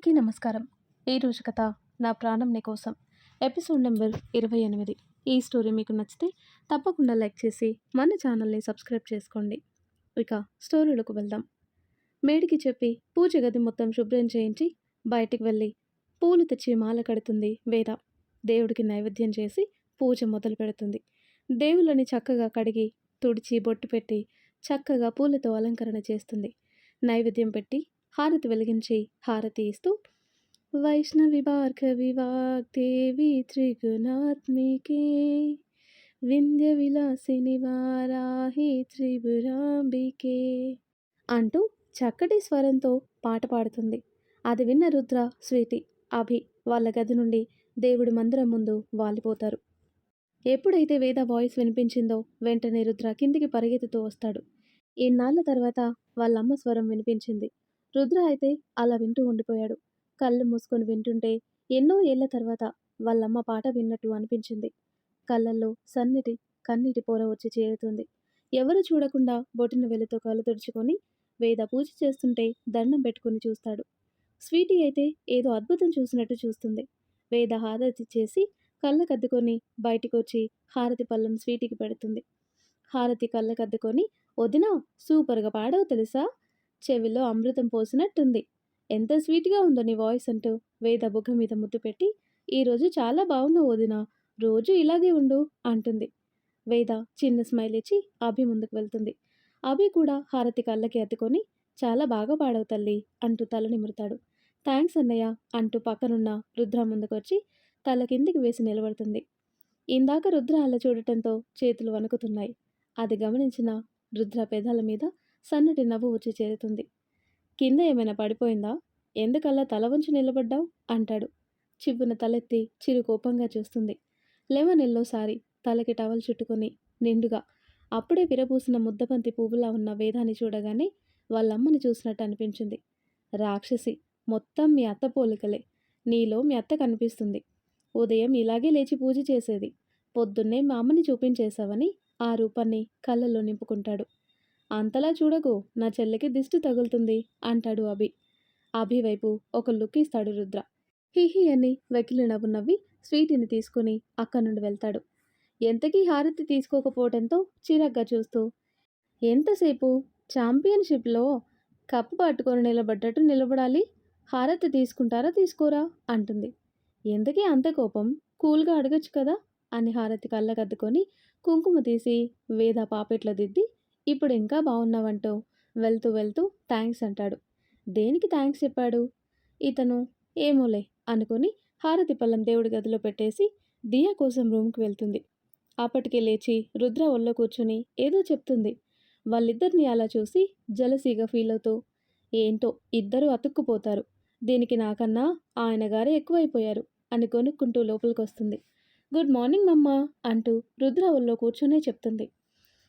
అందరికీ నమస్కారం. ఈరోజు కథ నా ప్రాణం నీకోసం ఎపిసోడ్ నెంబర్ 28. ఈ స్టోరీ మీకు నచ్చితే తప్పకుండా లైక్ చేసి మన ఛానల్ని సబ్స్క్రైబ్ చేసుకోండి. ఇక స్టోరీలోకి వెళ్దాం. మేడికి చెప్పి పూజ గది మొత్తం శుభ్రం చేయించి బయటికి వెళ్ళి పూలు తెచ్చి మాల కడుతుంది వేద. దేవుడికి నైవేద్యం చేసి పూజ మొదలు పెడుతుంది. దేవుళ్ళని చక్కగా కడిగి తుడిచి బొట్టు పెట్టి చక్కగా పూలతో అలంకరణ చేస్తుంది. నైవేద్యం పెట్టి హారతి వెలిగించి హారతి ఇస్తూ వైష్ణవి భార్గవి వాగ్దేవి త్రిగుణాత్మికే వింధ్య విలాసిని వారాహి త్రిపురాంబికే అంటూ చక్కటి స్వరంతో పాట పాడుతుంది. అది విన్న రుద్ర, స్వీటి, అభి వాళ్ళ గది నుండి దేవుడి మందిరం ముందు వాలిపోతారు. ఎప్పుడైతే వేద వాయిస్ వినిపించిందో వెంటనే రుద్ర కిందికి పరిగెత్తుతూ వస్తాడు. ఇన్నాళ్ళ తర్వాత వాళ్ళమ్మ స్వరం వినిపించింది. రుద్ర అయితే అలా వింటూ ఉండిపోయాడు. కళ్ళు మూసుకొని వింటుంటే ఎన్నో ఏళ్ల తర్వాత వాళ్ళమ్మ పాట విన్నట్టు అనిపించింది. కళ్ళల్లో సన్నిటి కన్నీటి పొర వచ్చి చేరుతుంది. ఎవరు చూడకుండా బొటిన వెలుతో కళ్ళు తుడుచుకొని వేద పూజ చేస్తుంటే దండం పెట్టుకుని చూస్తాడు. స్వీటీ అయితే ఏదో అద్భుతం చూసినట్టు చూస్తుంది. వేద హారతి చేసి కళ్ళకద్దుకొని బయటికి వచ్చి హారతి పళ్ళం స్వీటీకి పెడుతుంది. హారతి కళ్ళకద్దుకొని, వదినా సూపర్గా పాడవు తెలుసా, చెవిలో అమృతం పోసినట్టుంది, ఎంత స్వీట్గా ఉందో నీ వాయిస్ అంటూ వేద బుగ్గ మీద ముద్దు పెట్టి, ఈరోజు చాలా బాగున్నావు వదినా, రోజు ఇలాగే ఉండు అంటుంది. వేద చిన్న స్మైల్ ఇచ్చి అభి ముందుకు వెళ్తుంది. అభి కూడా హారతి కళ్ళకి అద్దుకొని, చాలా బాగా పాడవు తల్లి అంటూ తల నిమురుతాడు. థ్యాంక్స్ అన్నయ్య అంటూ పక్కనున్న రుద్ర ముందుకొచ్చి తల కిందికి వేసి నిలబడుతుంది. ఇందాక రుద్ర అలా చూడటంతో చేతులు వణుకుతున్నాయి. అది గమనించిన రుద్ర పెదాల మీద సన్నటి నవ్వు వచ్చి చేరుతుంది. కింద ఏమైనా పడిపోయిందా, ఎందుకల్లా తల వంచి నిలబడ్డావు అంటాడు. చివ్వున తలెత్తి చిరు కోపంగా చూస్తుంది. లెమన్ ఎల్లో సారీ తలకి టవల్ చుట్టుకొని నిండుగా అప్పుడే విరబూసిన ముద్దబంతి పువ్వులా ఉన్న వేదాన్ని చూడగానే వాళ్ళమ్మని చూసినట్టు అనిపించింది. రాక్షసి, మొత్తం మీ అత్త పోలికలే, నీలో మీ అత్త కనిపిస్తుంది. ఉదయం ఇలాగే లేచి పూజ చేసేది, పొద్దున్నే మా అమ్మని చూపించేశావని ఆ రూపాన్ని కళ్ళల్లో నింపుకుంటాడు. అంతలా చూడకు, నా చెల్లికి దిష్టి తగులుతుంది అంటాడు అభి. అభి వైపు ఒక లుక్ ఇస్తాడు రుద్ర. హిహి అని వెకిలి నవ్వు నవ్వి స్వీటీని తీసుకుని అక్కడి నుండి వెళ్తాడు. ఎంతకీ హారతి తీసుకోకపోవడంతో చిరాగ్గా చూస్తూ, ఎంతసేపు ఛాంపియన్షిప్లో కప్పు పట్టుకొని నిలబడ్డట్టు నిలబడాలి, హారతి తీసుకుంటారా తీసుకోరా అంటుంది. ఎందుకే అంత కోపం, కూల్గా అడగచ్చు కదా అని హారతి కళ్ళకద్దుకొని కుంకుమ తీసి వేద పాపెట్లో దిద్ది, ఇప్పుడు ఇంకా బాగున్నావంటూ వెళ్తూ వెళ్తూ థ్యాంక్స్ అంటాడు. దేనికి థ్యాంక్స్ చెప్పాడు ఇతను, ఏమోలే అనుకొని హారతి పళ్ళం దేవుడి గదిలో పెట్టేసి దియా కోసం రూమ్కి వెళ్తుంది. అప్పటికే లేచి రుద్ర ఒళ్ళో కూర్చొని ఏదో చెప్తుంది. వాళ్ళిద్దరిని అలా చూసి జలసీగా ఫీల్ అవుతూ, ఏంటో ఇద్దరూ అతుక్కుపోతారు, దీనికి నాకన్నా ఆయన గారే ఎక్కువైపోయారు అని కొనుక్కుంటూ లోపలికొస్తుంది. గుడ్ మార్నింగ్ మమ్మా అంటూ రుద్ర ఒళ్ళో కూర్చొనే చెప్తుంది.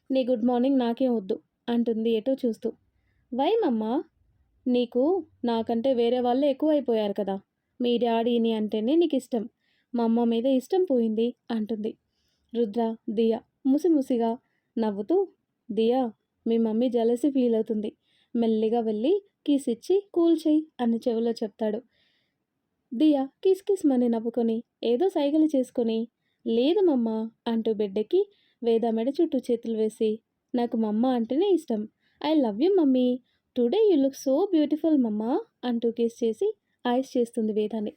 నీ గుడ్ మార్నింగ్ నాకేం వద్దు అంటుంది ఎటో చూస్తూ. వై మమ్మా, నీకు నాకంటే వేరే వాళ్ళే ఎక్కువైపోయారు కదా, మీ డాడీని అంటేనే నీకు ఇష్టం, మా అమ్మ మీద ఇష్టం పోయింది అంటుంది. రుద్ర దియా ముసిముసిగా నవ్వుతూ, దియా మీ మమ్మీ జలసి ఫీల్ అవుతుంది, మెల్లిగా వెళ్ళి కిస్ ఇచ్చి కూల్ చెయ్యి అని చెవిలో చెప్తాడు. దియా కిస్ కిస్ మని నవ్వుకొని ఏదో సైగలు చేసుకొని, లేదు మమ్మా అంటూ బెడ్డెక్కి వేద మెడ చుట్టూ చేతులు వేసి, నాకు మమ్మ అంటేనే ఇష్టం, I love you mummy, today you look so beautiful మమ్మా అంటూ కిస్ చేసి ఐస్ చేస్తుంది వేదాన్ని.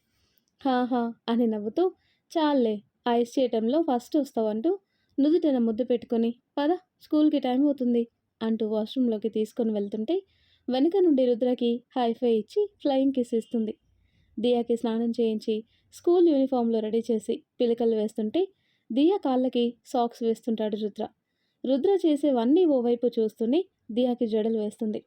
హాహా అని నవ్వుతూ, చాలే ఐస్ చేయటంలో ఫస్ట్ వస్తావంటూ నుదుటన ముద్దు పెట్టుకొని పద స్కూల్కి టైం అవుతుంది అంటూ వాష్రూమ్లోకి తీసుకొని వెళ్తుంటే వెనుక నుండి రుద్రకి హైఫై ఇచ్చి ఫ్లయింగ్ కిస్ ఇస్తుంది. దియాకి స్నానం చేయించి స్కూల్ యూనిఫామ్లో రెడీ చేసి పిలకలు వేస్తుంటే దియా కాళ్ళకి సాక్స్ వేస్తుంటాడు రుద్ర. రుద్ర చేసేవన్నీ ఓవైపు చూస్తూనే దియాకి జడలు వేస్తుంది.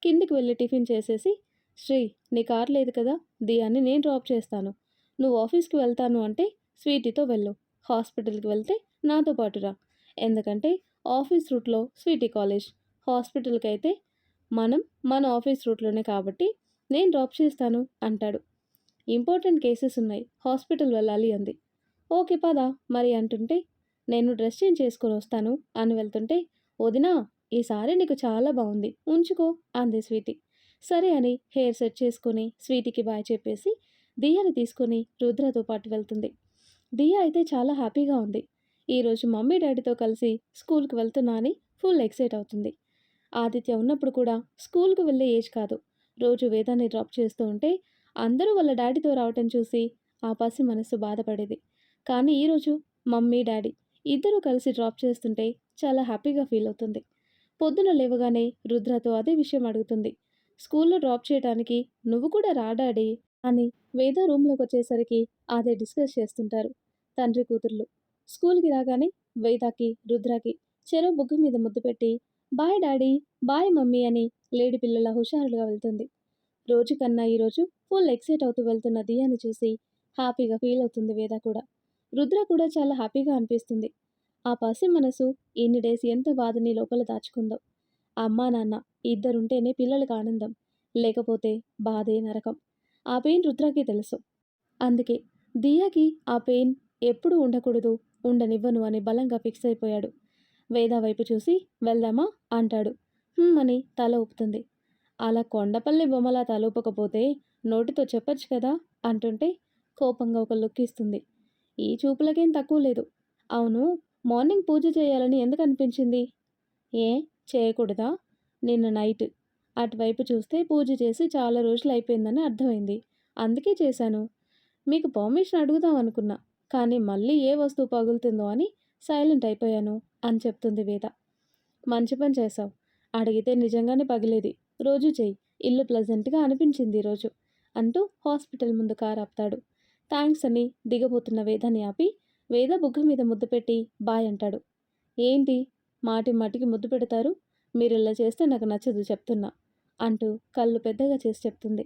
కిందికి వెళ్ళి టిఫిన్ చేసేసి, శ్రీ నీ కార్ లేదు కదా, దియాని నేను డ్రాప్ చేస్తాను, నువ్వు ఆఫీస్కి వెళ్తాను అంటే స్వీటీతో వెళ్ళు, హాస్పిటల్కి వెళ్తే నాతో పాటు రా, ఎందుకంటే ఆఫీస్ రూట్లో స్వీటీ కాలేజ్, హాస్పిటల్కి అయితే మన ఆఫీస్ రూట్లోనే కాబట్టి నేను డ్రాప్ చేస్తాను అంటాడు. ఇంపార్టెంట్ కేసెస్ ఉన్నాయి, హాస్పిటల్ వెళ్ళాలి అంది. ఓకే పదా మరి అంటుంటే, నేను డ్రెస్ చేంజ్ చేసుకొని వస్తాను అని వెళ్తుంటే, వదినా ఈసారి నీకు చాలా బాగుంది ఉంచుకో అంది స్వీటీ. సరే అని హెయిర్ సెట్ చేసుకొని స్వీటీకి బాయ్ చెప్పేసి దియాని తీసుకొని రుద్రతో పాటు వెళ్తుంది. దియా అయితే చాలా హ్యాపీగా ఉంది. ఈరోజు మమ్మీ డాడీతో కలిసి స్కూల్కి వెళ్తున్నా అని ఫుల్ ఎక్సైట్ అవుతుంది. ఆదిత్య ఉన్నప్పుడు కూడా స్కూల్కి వెళ్ళే ఏజ్ కాదు. రోజు వేదాన్ని డ్రాప్ చేస్తూ ఉంటే అందరూ వాళ్ళ డాడీతో రావటం చూసి ఆ పసి మనసు బాధపడేది. కానీ ఈరోజు మమ్మీ డాడీ ఇద్దరూ కలిసి డ్రాప్ చేస్తుంటే చాలా హ్యాపీగా ఫీల్ అవుతుంది. పొద్దున లేవగానే రుద్రతో అదే విషయం అడుగుతుంది. స్కూల్లో డ్రాప్ చేయడానికి నువ్వు కూడా రా డాడీ అని వేద రూమ్లోకి వచ్చేసరికి అదే డిస్కస్ చేస్తుంటారు తండ్రి కూతుర్లు. స్కూల్కి రాగానే వేదాకి రుద్రకి చెరో బుగ్గ మీద ముద్దు పెట్టి బాయ్ డాడీ బాయ్ మమ్మీ అని లేడి పిల్లల హుషారుగా వెళ్తుంది. రోజు కన్నా ఈరోజు ఫుల్ ఎక్సైట్ అవుతూ వెళ్తున్న దియాని చూసి హ్యాపీగా ఫీల్ అవుతుంది వేద కూడా. రుద్ర కూడా చాలా హ్యాపీగా అనిపిస్తుంది. ఆ పసి మనసు ఇన్ని డేస్ ఎంత బాధని లోపల దాచుకుందో. అమ్మా నాన్న ఇద్దరుంటేనే పిల్లలకు ఆనందం, లేకపోతే బాధే నరకం. ఆ పెయిన్ రుద్రకి తెలుసు. అందుకే దియాకి ఆ పెయిన్ ఎప్పుడూ ఉండకూడదు, ఉండనివ్వను అని బలంగా ఫిక్స్ అయిపోయాడు. వేద వైపు చూసి వెళ్దామా అంటాడు. అని తల ఊపుతుంది. అలా కొండపల్లి బొమ్మలా తల ఊపకపోతే నోటితో చెప్పొచ్చు కదా అంటుంటే కోపంగా ఒక లుక్ ఇస్తుంది. ఈ చూపులకేం తక్కువ లేదు. అవును, మార్నింగ్ పూజ చేయాలని ఎందుకు అనిపించింది? ఏ చేయకూడదా? నిన్న నైట్ అటువైపు చూస్తే పూజ చేసి చాలా రోజులు అయిపోయిందని అర్థమైంది. అందుకే చేశాను. మీకు పర్మిషన్ అడుగుదాం అనుకున్నా, కానీ మళ్ళీ ఏ వస్తువు పగులుతుందో అని సైలెంట్ అయిపోయాను అని చెప్తుంది వేద. మంచి పని చేశావు. అడిగితే నిజంగానే పగిలేది. రోజు చెయ్యి. ఇల్లు ప్లెజెంట్గా అనిపించింది ఈరోజు అంటూ హాస్పిటల్ ముందు కారు ఆపుతాడు. థ్యాంక్స్ అని దిగబోతున్న వేదాన్ని ఆపి వేద బుగ్గ మీద ముద్దు పెట్టి బాయ్ అంటాడు. ఏంటి మాటి మాటికి ముద్దు పెడతారు? మీరు ఇలా చేస్తే నాకు నచ్చదు చెప్తున్నా అంటూ కళ్ళు పెద్దగా చేసి చెప్తుంది.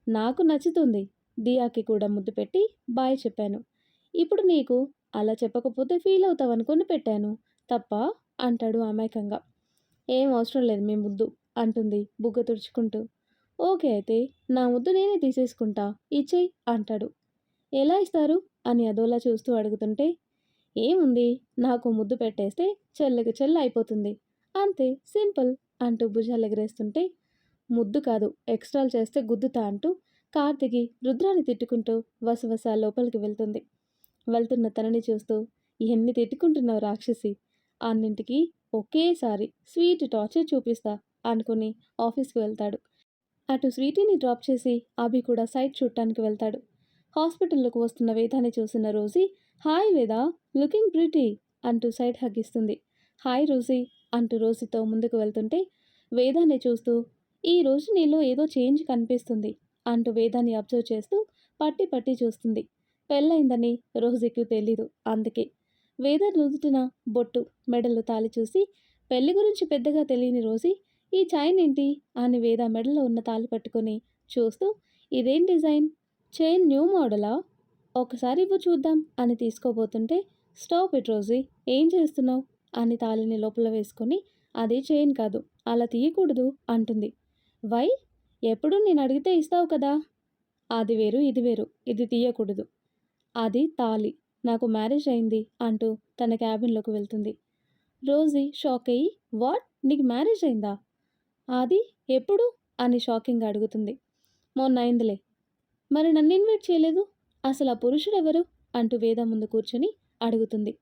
నాకు నచ్చుతుంది. దియాకి కూడా ముద్దు పెట్టి బాయ్ చెప్పాను. ఇప్పుడు నీకు అలా చెప్పకపోతే ఫీల్ అవుతావనుకొని పెట్టాను. తప్ప అంటాడు అమాయకంగా. ఏం అవసరం లేదు మీ ముద్దు అంటుంది బుగ్గ తుడుచుకుంటూ. ఓకే అయితే నా ముద్దు నేనే తీసేసుకుంటా, ఇచ్చేయి అంటాడు. ఎలా ఇస్తారు అని అదోలా చూస్తూ అడుగుతుంటే ఏముంది, నాకు ముద్దు పెట్టేస్తే చెల్లకి చెల్ల అయిపోతుంది, అంతే సింపుల్ అంటూ భుజాలు ఎగరేస్తుంటే ముద్దు కాదు ఎక్స్ట్రాలు చేస్తే గుద్దుతా అంటూ కార్ దిగి రుద్రాన్ని తిట్టుకుంటూ వసవస లోపలికి వెళ్తుంది. వెళ్తున్న తనని చూస్తూ ఎన్ని తిట్టుకుంటున్నావు రాక్షసి, అన్నింటికి ఒకేసారి స్వీట్ టార్చర్ చూపిస్తా అనుకుని ఆఫీస్కి వెళ్తాడు. అటు స్వీటీని డ్రాప్ చేసి అభి కూడా సైట్ చూడటానికి వెళ్తాడు. హాస్పిటల్లోకి వస్తున్న వేదాన్ని చూసిన రోజీ హాయ్ వేద, లుకింగ్ ప్రిటీ అంటూ సైడ్ హగ్గిస్తుంది. హాయ్ రోజీ అంటూ రోజీతో ముందుకు వెళ్తుంటే వేదాన్ని చూస్తూ ఈ రోజు నీలో ఏదో చేంజ్ కనిపిస్తుంది అంటూ వేదాన్ని అబ్జర్వ్ చేస్తూ పట్టి పట్టి చూస్తుంది. పెళ్ళైందని రోజీకి తెలీదు. అందుకే వేద నుదుటిన బొట్టు మెడలో తాళి చూసి పెళ్లి గురించి పెద్దగా తెలియని రోజీ ఈ చైన్ ఏంటి అని వేద మెడలో ఉన్న తాళి పట్టుకొని చూస్తూ ఇదేం డిజైన్, చైన్ న్యూ మోడలా, ఒకసారి ఇవ్వు చూద్దాం అని తీసుకోబోతుంటే స్టాప్ ఇట్ రోజీ, ఏం చేస్తున్నావు అని తాళిని లోపల వేసుకొని అది చైన్ కాదు, అలా తీయకూడదు అంటుంది. వై, ఎప్పుడు నేను అడిగితే ఇస్తావు కదా. అది వేరు ఇది వేరు, ఇది తీయకూడదు, అది తాళి, నాకు మ్యారేజ్ అయింది అంటూ తన క్యాబిన్లోకి వెళ్తుంది. రోజీ షాక్ అయ్యి వాట్, నీకు మ్యారేజ్ అయిందా, అది ఎప్పుడు అని షాకింగ్గా అడుగుతుంది. మొన్న అయిందిలే. మరి నన్ను ఇన్వైట్ చేయలేదు, అసలు ఆ పురుషుడు ఎవరు అంటూ వేద ముందు కూర్చొని అడుగుతుంది.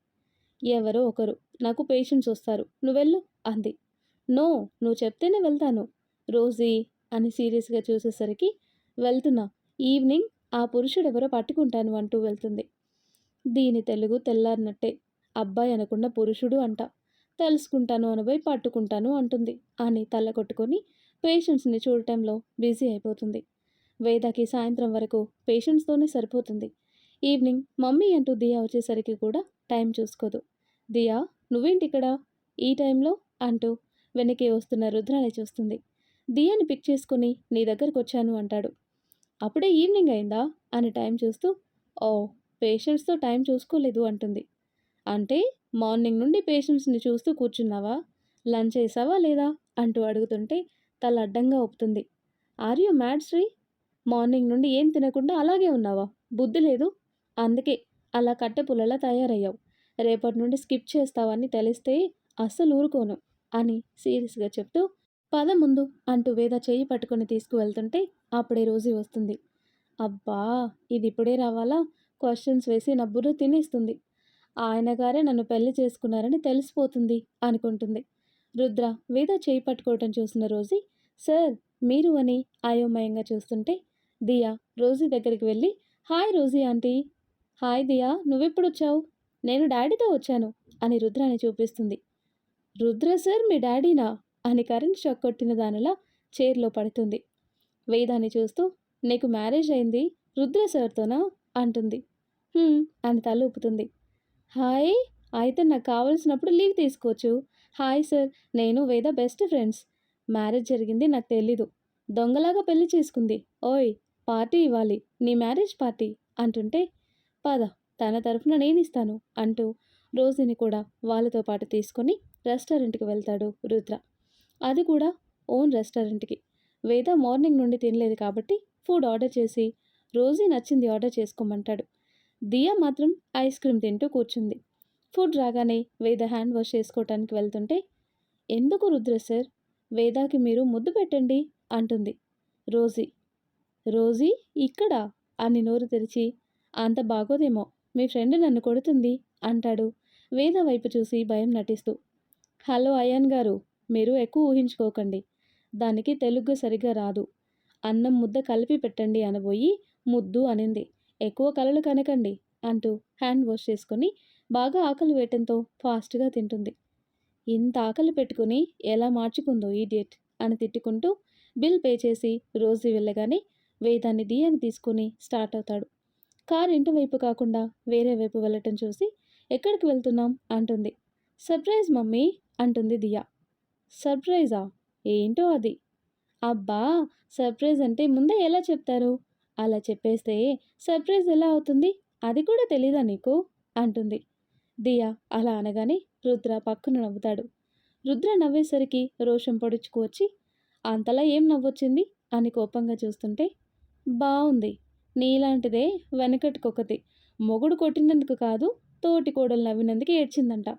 ఎవరో ఒకరు, నాకు పేషెంట్స్ వస్తారు, నువ్వెళ్ళు అంది. నో, నువ్వు చెప్తేనే వెళ్తాను రోజీ అని సీరియస్గా చూసేసరికి వెళ్తున్నా, ఈవినింగ్ ఆ పురుషుడెవరో పట్టుకుంటాను అంటూ వెళ్తుంది. దీని తెలుగు తెల్లారినట్టే, అబ్బాయి అనకుండా పురుషుడు అంట, తెలుసుకుంటాను అనబోయి పట్టుకుంటాను అంటుంది అని తల కొట్టుకొని పేషెంట్స్ని చూడటంలో బిజీ అయిపోతుంది. వేదకి సాయంత్రం వరకు పేషెంట్స్తోనే సరిపోతుంది. ఈవినింగ్ మమ్మీ అంటూ దియా వచ్చేసరికి కూడా టైం చూసుకోదు. దియా నువ్వేంటి ఇక్కడ ఈ టైంలో అంటూ వెనక్కి వస్తున్న రుద్రాన్ని చూస్తుంది. దియాని పిక్ చేసుకుని నీ దగ్గరకు వచ్చాను అంటాడు. అప్పుడే ఈవినింగ్ అయిందా అని టైం చూస్తూ ఓ, పేషెంట్స్తో టైం చూసుకోలేదు అంటుంది. అంటే మార్నింగ్ నుండి పేషెంట్స్ని చూస్తూ కూర్చున్నావా, లంచ్ చేసావా లేదా అంటూ అడుగుతుంటే తల అడ్డంగా ఒప్పుతుంది. Are you mad Sri, morning నుండి ఏం తినకుండా అలాగే ఉన్నావా, బుద్ధి లేదు, అందుకే అలా కట్టెపుల్లలా తయారయ్యావు, రేపటి నుండి స్కిప్ చేస్తావని తెలిస్తే అస్సలు ఊరుకోను అని సీరియస్గా చెప్తూ పద ముందు అంటూ వేద చెయ్యి పట్టుకొని తీసుకువెళ్తుంటే అప్పుడే రోజీ వస్తుంది. అబ్బా! ఇదిప్పుడే రావాలా? క్వెషన్స్ వేసి నా బుర్ర తినేస్తుంది. ఆయన గారే నన్ను పెళ్లి చేసుకున్నారని తెలిసిపోతుంది అనుకుంటుంది. రుద్ర వేద చేయి పట్టుకోవటం చూసిన రోజీ, సార్ మీరు అని అయోమయంగా చూస్తుంటే దియా రోజీ దగ్గరికి వెళ్ళి, హాయ్ రోజీ ఆంటీ. హాయ్ దియా, నువ్వెప్పుడొచ్చావు? నేను డాడీతో వచ్చాను అని రుద్రాని చూపిస్తుంది. రుద్ర సార్ మీ డాడీనా అని కరెంట్ షాక్ కొట్టిన దానిలా చైర్లో పడుతుంది. వేదాన్ని చూస్తూ, నీకు మ్యారేజ్ అయింది రుద్ర సార్తోనా అంటుంది. అని తల ఊపుతుంది. హాయ్, అయితే నాకు కావలసినప్పుడు లీవ్ తీసుకోవచ్చు. హాయ్ సార్, నేను వేద బెస్ట్ ఫ్రెండ్స్. మ్యారేజ్ జరిగింది నాకు తెలీదు. దొంగలాగా పెళ్లి చేసుకుంది. ఓయ్, పార్టీ ఇవ్వాలి, నీ మ్యారేజ్ పార్టీ అంటుంటే, పద తన తరఫున నేనిస్తాను అంటూ రోజుని కూడా వాళ్ళతో పాటు తీసుకొని రెస్టారెంట్కి వెళ్తాడు రుద్ర. అది కూడా ఓన్ రెస్టారెంట్కి. వేద మార్నింగ్ నుండి తినలేదు కాబట్టి ఫుడ్ ఆర్డర్ చేసి రోజీ నచ్చింది ఆర్డర్ చేసుకోమంటాడు. దియా మాత్రం ఐస్ క్రీమ్ తింటూ కూర్చుంది. ఫుడ్ రాగానే వేద హ్యాండ్ వాష్ చేసుకోవటానికి వెళ్తుంటే, ఎందుకు రుద్ర సార్, వేదాకి మీరు ముద్దు పెట్టండి అంటుంది రోజీ. రోజీ ఇక్కడా అని నోరు తెరిచి, అంత బాగోదేమో, మీ ఫ్రెండ్ నన్ను కొడుతుంది అంటాడు వేద వైపు చూసి భయం నటిస్తూ. హలో అయాన్ గారు, మీరు ఎక్కువ ఊహించుకోకండి. దానికి తెలుగు సరిగ్గా రాదు. అన్నం ముద్ద కలిపి పెట్టండి అనబోయి ముద్దు అనింది. ఎక్కువ కలలు కనకండి అంటూ హ్యాండ్ వాష్ చేసుకొని బాగా ఆకలి వేయటంతో ఫాస్ట్గా తింటుంది. ఇంత ఆకలి పెట్టుకుని ఎలా మార్చుకుందో ఈడియట్ అని తిట్టుకుంటూ బిల్ పే చేసి రోజీ వెళ్ళగానే వేదాన్ని దియాని తీసుకుని స్టార్ట్ అవుతాడు. కారు ఇంటి వైపు కాకుండా వేరే వైపు వెళ్ళటం చూసి, ఎక్కడికి వెళ్తున్నాం అంటుంది. సర్ప్రైజ్ మమ్మీ అంటుంది దియా. సర్ప్రైజా? ఏంటో అది. అబ్బా, సర్ప్రైజ్ అంటే ముందే ఎలా చెప్తారు? అలా చెప్పేస్తే సర్ప్రైజ్ ఎలా అవుతుంది? అది కూడా తెలీదా నీకు అంటుంది దియా. అలా అనగానే రుద్ర పక్కన నవ్వుతాడు. రుద్ర నవ్వేసరికి రోషం పొడుచుకు వచ్చి, అంతలా ఏం నవ్వొచ్చింది అని కోపంగా చూస్తుంటే, బావుంది, నీలాంటిదే వెనకటికొకతి. మొగుడు కొట్టినందుకు కాదు, తోటి కోడలు నవ్వినందుకు ఏడ్చిందంట.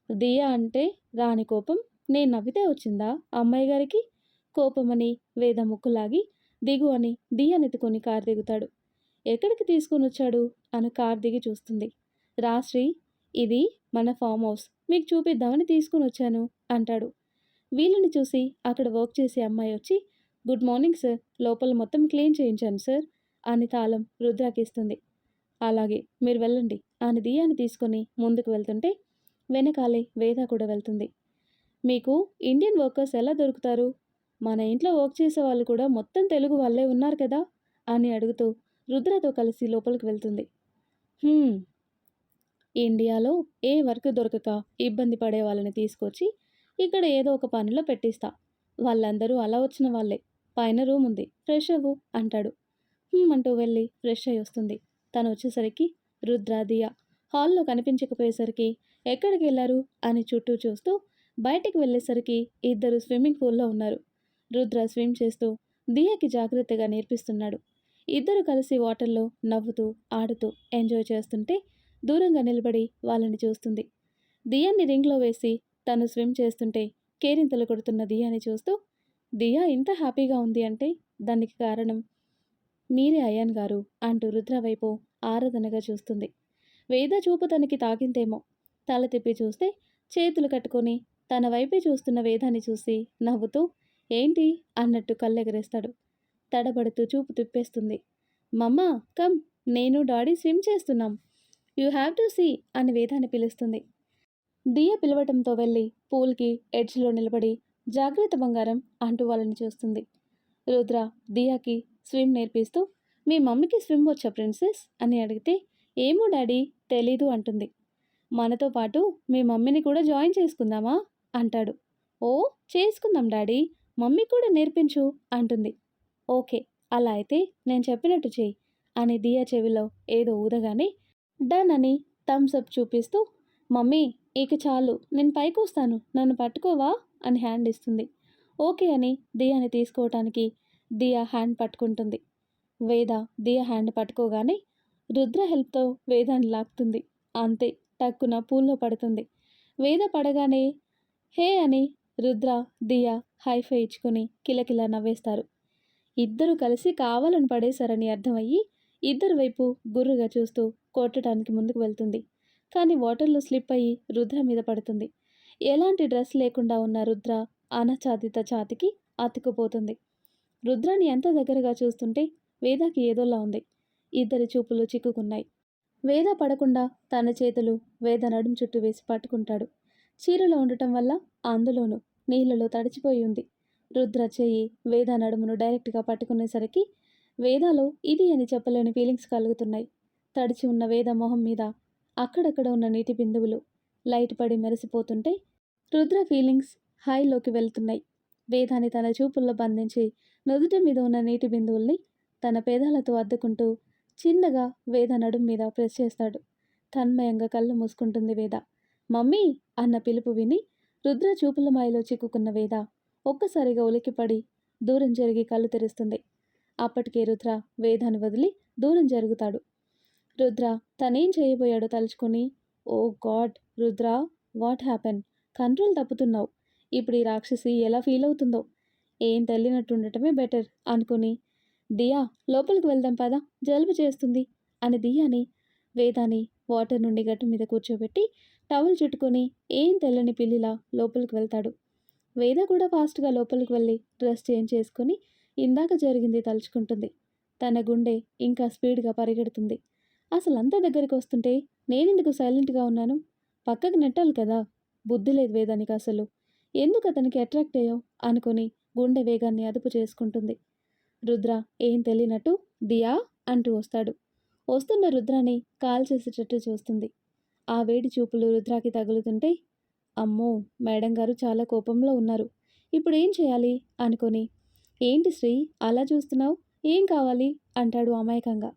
దియా అంటే రాని కోపం నేను నవ్వితే వచ్చిందా అమ్మాయి గారికి? కోపమని వేద ముక్కులాగి దిగు అని దియానెత్తుకొని కారు దిగుతాడు. ఎక్కడికి తీసుకొని వచ్చాడు అని కార్ దిగి చూస్తుంది. రాశ్రీ, ఇది మన ఫామ్ హౌస్, మీకు చూపిద్దామని తీసుకుని వచ్చాను అంటాడు. వీళ్ళని చూసి అక్కడ వర్క్ చేసే అమ్మాయి వచ్చి, గుడ్ మార్నింగ్ సార్, లోపల మొత్తం క్లీన్ చేయించాను సార్ అని తాళం రుద్రాకి ఇస్తుంది. అలాగే మీరు వెళ్ళండి అని దియాని తీసుకొని ముందుకు వెళ్తుంటే వెనకాలే వేద కూడా వెళ్తుంది. మీకు ఇండియన్ వర్కర్స్ ఎలా దొరుకుతారు? మన ఇంట్లో వర్క్ చేసే వాళ్ళు కూడా మొత్తం తెలుగు వాళ్ళే ఉన్నారు కదా అని అడుగుతూ రుద్రతో కలిసి లోపలికి వెళ్తుంది. ఇండియాలో ఏ వర్క్ దొరకక ఇబ్బంది పడే వాళ్ళని తీసుకొచ్చి ఇక్కడ ఏదో ఒక పనిలో పెట్టిస్తా. వాళ్ళందరూ అలా వచ్చిన వాళ్ళే. పైన రూమ్ ఉంది, ఫ్రెష్ అవ్వు అంటాడు. అంటూ వెళ్ళి ఫ్రెష్ అయి వస్తుంది. తను వచ్చేసరికి రుద్ర దియా హాల్లో కనిపించకపోయేసరికి ఎక్కడికి వెళ్ళారు అని చుట్టూ చూస్తూ బయటికి వెళ్ళేసరికి ఇద్దరు స్విమ్మింగ్ పూల్లో ఉన్నారు. రుద్ర స్విమ్ చేస్తూ దియాకి జాగ్రత్తగా నేర్పిస్తున్నాడు. ఇద్దరు కలిసి వాటర్లో నవ్వుతూ ఆడుతూ ఎంజాయ్ చేస్తుంటే దూరంగా నిలబడి వాళ్ళని చూస్తుంది. దియాని రింగ్లో వేసి తను స్విమ్ చేస్తుంటే కేరింతలు కొడుతున్న దియాని చూస్తూ, దియా ఇంత హ్యాపీగా ఉంది అంటే దానికి కారణం మీరే అయాన్ గారు అంటూ రుద్ర వైపు ఆరాధనగా చూస్తుంది. వేద చూపు తనకి తాకింతేమో. తల తిప్పి చూస్తే చేతులు కట్టుకొని తన వైపే చూస్తున్న వేదాన్ని చూసి నవ్వుతూ, ఏంటి అన్నట్టు కళ్ళెగరేస్తాడు. తడబడుతూ చూపు తిప్పేస్తుంది. మమ్మా కమ్, నేను డాడీ స్విమ్ చేస్తున్నాం, యూ హ్యావ్ టు సీ అని వేదాన్ని పిలుస్తుంది. దియ పిలవటంతో వెళ్ళి పూల్కి ఎడ్జ్లో నిలబడి జాగ్రత్త బంగారం అంటూ వాళ్ళని చూస్తుంది. రుద్ర దియాకి స్విమ్ నేర్పిస్తూ, మీ మమ్మీకి స్విమ్ వచ్చా ప్రిన్సెస్ అని అడిగితే, ఏమో డాడీ తెలీదు అంటుంది. మనతో పాటు మీ మమ్మీని కూడా జాయిన్ చేసుకుందామా అంటాడు. ఓ చేసుకుందాం డాడీ, మమ్మీ కూడా నేర్పించు అంటుంది. ఓకే, అలా అయితే నేను చెప్పినట్టు చెయ్యి అని దియా చెవిలో ఏదో ఊదగానే డన్ అని థమ్స్అప్ చూపిస్తూ, మమ్మీ ఇక చాలు, నేను పైకి వస్తాను, నన్ను పట్టుకోవా అని హ్యాండ్ ఇస్తుంది. ఓకే అని దియాని తీసుకోవటానికి దియా హ్యాండ్ పట్టుకుంటుంది. వేద దియా హ్యాండ్ పట్టుకోగానే రుద్ర హెల్ప్తో వేదాన్ని లాక్కుతుంది. అంతే, టక్కున పూల్లో పడుతుంది. వేద పడగానే హే అని రుద్ర, దియా హైఫై ఇచ్చుకొని కిలకిలా నవ్వేస్తారు. ఇద్దరు కలిసి కావాలని పడేశారని అర్థమయ్యి ఇద్దరు వైపు గుర్రుగా చూస్తూ కొట్టడానికి ముందుకు వెళ్తుంది. కానీ వాటర్లో స్లిప్ అయ్యి రుద్ర మీద పడుతుంది. ఎలాంటి డ్రెస్ లేకుండా ఉన్న రుద్ర అనాచ్ఛాదిత ఛాతికి అతుక్కుపోతుంది. రుద్రాని ఎంత దగ్గరగా చూస్తుంటే వేదాకి ఏదోలా ఉంది. ఇద్దరి చూపులు చిక్కుకున్నాయి. వేద పడకుండా తన చేతులు వేద నడుం చుట్టూ వేసి పట్టుకుంటాడు. చీరలో ఉండటం వల్ల అందులోనూ నీళ్లలో తడిచిపోయి ఉంది. రుద్ర చెయ్యి వేద నడుమును డైరెక్ట్గా పట్టుకునేసరికి వేదాలో ఇది అని చెప్పలేని ఫీలింగ్స్ కలుగుతున్నాయి. తడిచి ఉన్న వేద మొహం మీద అక్కడక్కడ ఉన్న నీటి బిందువులు లైట్ పడి మెరిసిపోతుంటే రుద్ర ఫీలింగ్స్ హైలోకి వెళ్తున్నాయి. వేదాన్ని తన చూపుల్లో బంధించి నుదుటి మీద ఉన్న నీటి బిందువుల్ని తన పేదాలతో అద్దుకుంటూ చిన్నగా వేద నడుం మీద ప్రెస్ చేస్తాడు. తన్మయంగా కళ్ళు మూసుకుంటుంది వేద. మమ్మీ అన్న పిలుపు విని రుద్ర చూపుల మాయలో చిక్కుకున్న వేద ఒక్కసారిగా ఉలిక్కిపడి దూరం జరిగి కళ్ళు తెరుస్తుంది. అప్పటికే రుద్ర వేదాన్ని వదిలి దూరం జరుగుతాడు. రుద్ర తనేం చేయబోయాడో తలుచుకుని, oh God Rudra, what happen? Control తప్పుతున్నావు. ఇప్పుడు ఈ రాక్షసి ఎలా ఫీల్ అవుతుందో. ఏం తెలియనట్టుండటమే బెటర్ అనుకుని, దియా లోపలికి వెళ్దాం పదా, జలుబు చేస్తుంది అని దియాని వేదాని వాటర్ నుండి గట్టు మీద కూర్చోబెట్టి టవల్ చుట్టుకొని ఏం తెల్లని పిల్లిలా లోపలికి వెళ్తాడు. వేద కూడా ఫాస్ట్గా లోపలికి వెళ్ళి డ్రెస్ చేంజ్ చేసుకొని ఇందాక జరిగింది తలుచుకుంటుంది. తన గుండె ఇంకా స్పీడ్గా పరిగెడుతుంది. అసలు అంత దగ్గరికి వస్తుంటే నేనెందుకు సైలెంట్గా ఉన్నాను? పక్కకు నెట్టాలి కదా. బుద్ధి లేదు వేదానికి అసలు. ఎందుకు అతనికి అట్రాక్ట్ అయ్యావు అనుకొని గుండె వేగాన్ని అదుపు చేసుకుంటుంది. రుద్ర ఏం తెలియనట్టు దియా అంటూ వస్తాడు. వస్తున్న రుద్రాని కాల్ చేసేటట్టు చూస్తుంది. ఆ వేడి చూపులు రుద్రాకి తగులుతుంటే, అమ్మో మేడం గారు చాలా కోపంలో ఉన్నారు. ఇప్పుడు ఏం చేయాలి అనుకొని, ఏంటి శ్రీ అలా చూస్తున్నావు, ఏం కావాలి అంటాడు అమాయకంగా.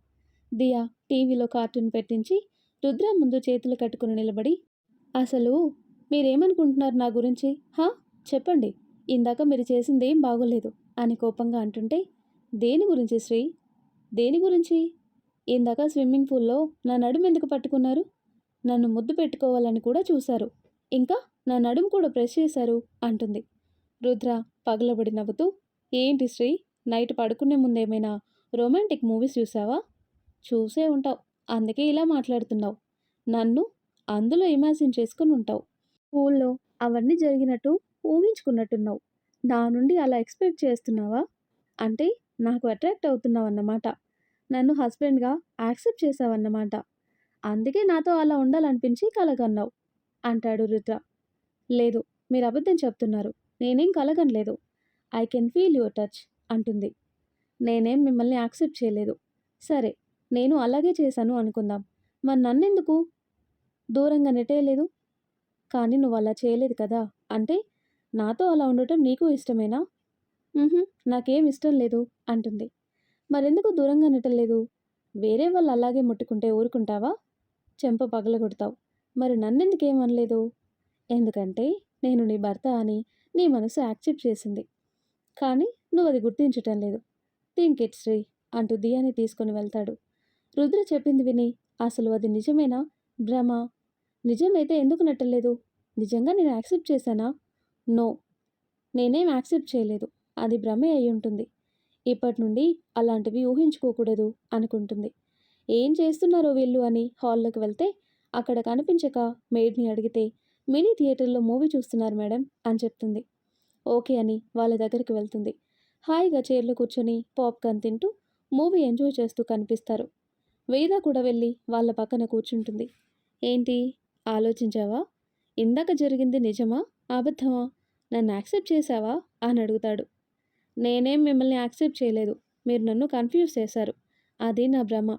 దియా టీవీలో కార్టూన్ పెట్టించి రుద్ర ముందు చేతులు కట్టుకుని నిలబడి, అసలు మీరేమనుకుంటున్నారు నా గురించి? చెప్పండి. ఇందాక మీరు చేసిందేం బాగోలేదు అని కోపంగా అంటుంటే, దేని గురించి శ్రీ? దేని గురించి? ఇందాక స్విమ్మింగ్ పూల్లో నా నడుము ఎందుకు పట్టుకున్నారు? నన్ను ముద్దు పెట్టుకోవాలని కూడా చూశారు. ఇంకా నా నడుము కూడా ప్రెస్ చేశారు అంటుంది. రుద్ర పగలబడి నవ్వుతూ, ఏంటి శ్రీ, నైట్ పడుకునే ముందేమైనా రొమాంటిక్ మూవీస్ చూసావా? చూసే ఉంటావు, అందుకే ఇలా మాట్లాడుతున్నావు. నన్ను అందులో ఇమాజిన్ చేసుకుని ఉంటావు. స్కూల్లో అవన్నీ జరిగినట్టు ఊహించుకున్నట్టున్నావు. నా నుండి అలా ఎక్స్పెక్ట్ చేస్తున్నావా? అంటే నాకు అట్రాక్ట్ అవుతున్నావన్నమాట. నన్ను హస్బెండ్గా యాక్సెప్ట్ చేసావన్నమాట. అందుకే నాతో అలా ఉండాలనిపించి కలగన్నావు అంటాడు రుద్ర. లేదు, మీరు అబద్ధం చెప్తున్నారు. నేనేం కలగనలేదు. I can feel your touch అంటుంది. నేనేం మిమ్మల్ని యాక్సెప్ట్ చేయలేదు. సరే, నేను అలాగే చేశాను అనుకుందాం. మరి నన్నెందుకు దూరంగా నెట్టేయలేదు? కానీ నువ్వు అలా చేయలేదు కదా. అంటే నాతో అలా ఉండటం నీకు ఇష్టమేనా? నాకేం ఇష్టం లేదు అంటుంది. మరెందుకు దూరంగా నెట్టలేదు? వేరే వాళ్ళు అలాగే ముట్టుకుంటే ఊరుకుంటావా? చెంప పగలగొడతావు. మరి నన్నెందుకేమనలేదు? ఎందుకంటే నేను నీ భర్త అని నీ మనసు యాక్సెప్ట్ చేసింది. కానీ నువ్వు అది గుర్తించటం లేదు. థింక్ ఇట్ శ్రీ అంటూ దియాని తీసుకొని వెళ్తాడు. రుద్ర చెప్పింది విని, అసలు అది నిజమేనా భ్రమ? నిజమైతే ఎందుకు నెట్టలేదు? నిజంగా నేను యాక్సెప్ట్ చేశానా? నో, నేనేం యాక్సెప్ట్ చేయలేదు. అది భ్రమే అయి ఉంటుంది. ఇప్పటి నుండి అలాంటివి ఊహించుకోకూడదు అనుకుంటుంది. ఏం చేస్తున్నారో వీళ్ళు అని హాల్లోకి వెళ్తే అక్కడ కనిపించక మెయిడ్ని అడిగితే, మినీ థియేటర్లో మూవీ చూస్తున్నారు మేడం అని చెప్తుంది. ఓకే అని వాళ్ళ దగ్గరికి వెళ్తుంది. హాయిగా చైర్లో కూర్చొని పాప్కార్న్ తింటూ మూవీ ఎంజాయ్ చేస్తూ కనిపిస్తారు. వేద కూడా వెళ్ళి వాళ్ళ పక్కన కూర్చుంటుంది. ఏంటి ఆలోచించావా? ఇందాక జరిగింది నిజమా అబద్ధమా? నన్ను యాక్సెప్ట్ చేశావా అని అడుగుతాడు. నేనేం మిమ్మల్ని యాక్సెప్ట్ చేయలేదు. మీరు నన్ను కన్ఫ్యూజ్ చేశారు. అది నా భ్రమ.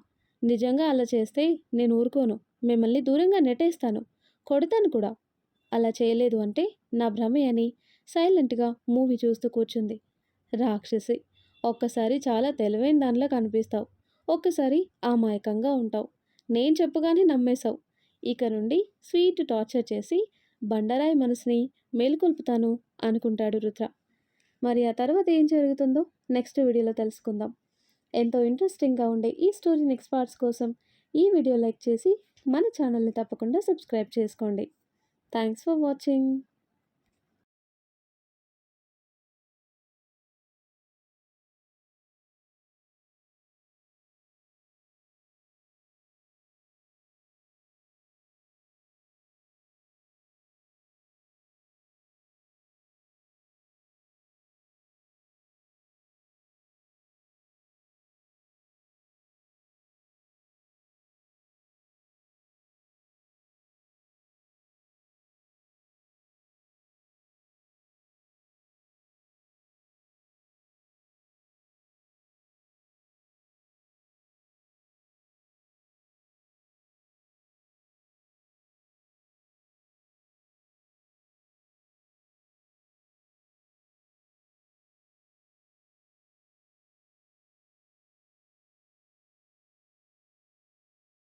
నిజంగా అలా చేస్తే నేను ఊరుకోను. మిమ్మల్ని దూరంగా నెట్టేస్తాను, కొడతాను కూడా. అలా చేయలేదు అంటే నా భ్రమే అని సైలెంట్గా మూవీ చూస్తూ కూర్చుంది. రాక్షసి, ఒక్కసారి చాలా తెలివైన దానిలా కనిపిస్తావు, ఒక్కసారి అమాయకంగా ఉంటావు. నేను చెప్పగానే నమ్మేశావు. ఇక నుండి స్వీట్ టార్చర్ చేసి బండరాయి మనసుని మేలుకొల్పుతాను అనుకుంటాడు రుద్ర. మరి ఆ తర్వాత ఏం జరుగుతుందో నెక్స్ట్ వీడియోలో తెలుసుకుందాం. ఎంతో ఇంట్రెస్టింగ్గా ఉండే ఈ స్టోరీ నెక్స్ట్ పార్ట్స్ కోసం ఈ వీడియో లైక్ చేసి మన ఛానల్ని తప్పకుండా సబ్స్క్రైబ్ చేసుకోండి. Thanks for watching.